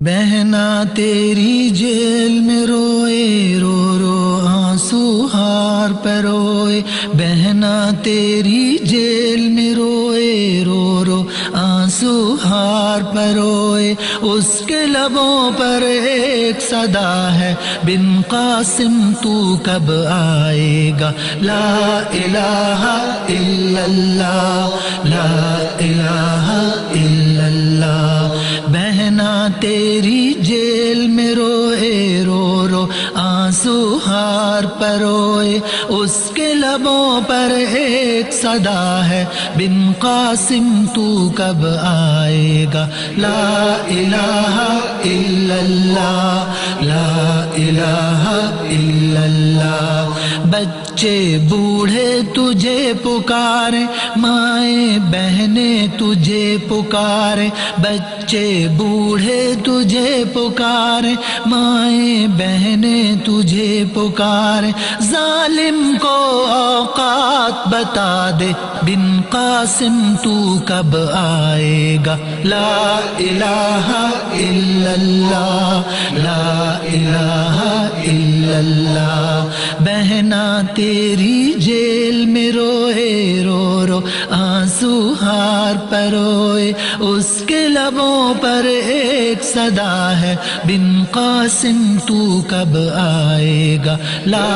بہنا تیری جیل میں روئے رو رو آنسو ہار پہ روئے، بہنا تیری جیل میں روئے رو رو آنسو ہار پہ روئے، اس کے لبوں پر ایک صدا ہے بن قاسم تو کب آئے گا، لا الہ الا اللہ لا الہ الا اللہ۔ بہنا تیری جیل میں روئے رو رو آنسو ہار پہ روئے، اس کے لبوں پر ایک صدا ہے بن قاسم تو کب آئے گا، لا الہ الا اللہ لا الہ الا اللہ۔ بچے بوڑھے تجھے پکارے، مائیں بہنیں تجھے پکارے، بچے بوڑھے تجھے پکارے، مائیں بہنیں تجھے پکارے، ظالم کو اوقات بتا دے بن قاسم تو کب آئے گا، لا الہ الا اللہ لا الہ الا اللہ۔ بہنا تیری جیل میں روئے رو رو آنسو ہار پہ روئے، اس کے لبوں پر ایک صدا ہے بن قاسم تو کب آئے گا، لا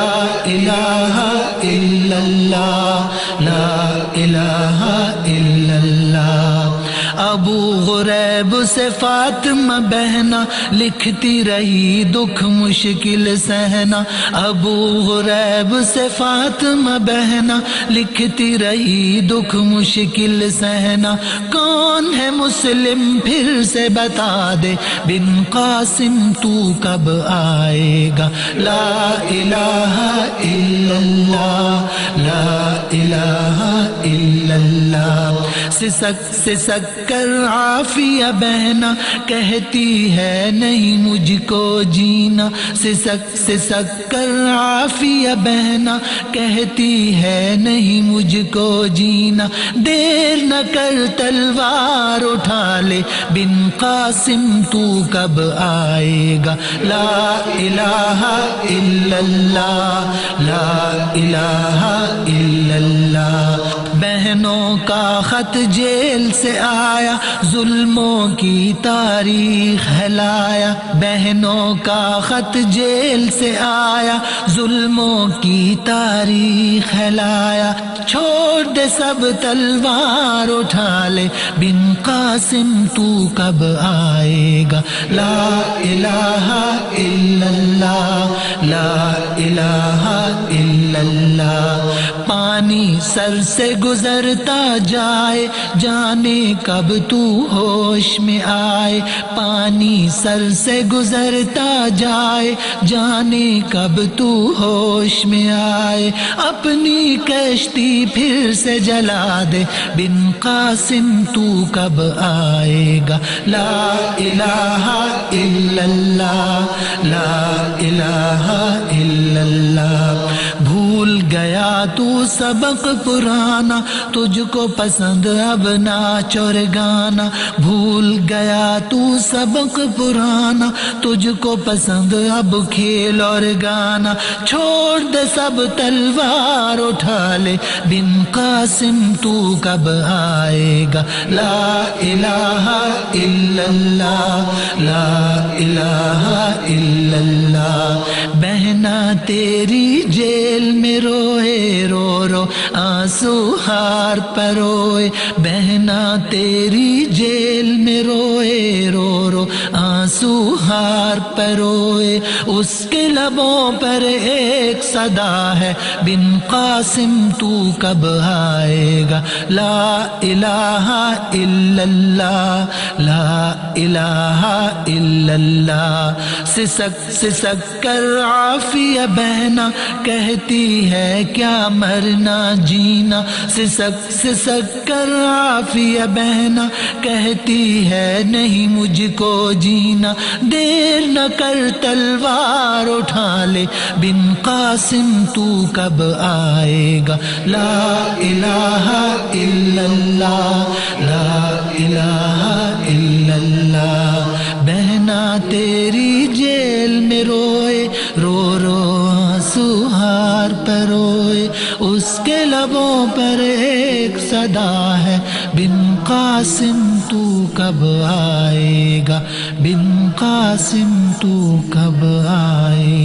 الہ الا اللہ لا الہ الا اللہ۔ ابو غریب سے فاطمہ بہنا لکھتی رہی دکھ مشکل سہنا، ابو غریب سے فاطمہ بہنا لکھتی رہی دکھ مشکل سہنا، کون ہے مسلم پھر سے بتا دے بن قاسم تو کب آئے گا، لا الہ الا اللہ لا الہ الا اللہ۔ سسک سسک کر عافیہ بہنا کہتی ہے نہیں مجھ کو جینا، سسک سسک کر عافیہ بہنا کہتی ہے نہیں مجھ کو جینا، دیر نہ کر تلوار اٹھا لے بن قاسم تو کب آئے گا، لا الہ الا اللہ لا الہ الا اللہ۔ بہنوں کا خط جیل سے آیا ظلموں کی تاریخ ہے لایا، بہنوں کا خط جیل سے آیا ظلموں کی تاریخ ہے لایا، چھوڑ دے سب تلوار اٹھا لے بن قاسم تو کب آئے گا، لا الہ الا اللہ لا الہ الا اللہ۔ پانی سر سے گزرتا جائے جانے کب تو ہوش میں آئے، پانی سر سے گزرتا جائے جانے کب تو ہوش میں آئے، اپنی کشتی پھر سے جلا دے بن قاسم تو کب آئے گا، لا الہ الا اللہ لا الہ الا اللہ۔ بھول گیا تو سبق پرانا تجھ کو پسند اب ناچ اور گانا، بھول گیا تو سبق پرانا تجھ کو پسند اب کھیل اور گانا، چھوڑ دے سب تلوار اٹھا لے بن قاسم تو کب آئے گا، لا الہ الا اللہ لا الہ الا اللہ۔ بہنا تیری جیل میں روئے رو رو آنسو ہار پہ روئے، بہنا تیری جیل میں روئے رو رو آنسو ہار پہ روئے، اس کے لبوں پر ایک صدا ہے بن قاسم تو کب آئے گا، لا الہ الا اللہ لا الہ الا اللہ۔ سسک سسک کر عافیہ بہنا کہتی ہے کیا مرنا جینا، سسک سسک کر عافیہ بہنا کہتی ہے نہیں مجھ کو جینا، دیر نہ کر تلوار اٹھا لے بن قاسم تو کب آئے گا، لا الہ الا اللہ لا الہ الا اللہ۔ بہن بہنا تیری جیل میں روئے رو رو آنسو ہار پہ روئے اس کے لبوں پر ایک صدا ہے بن قاسم تو کب آئے گا بن قاسم تو کب آئے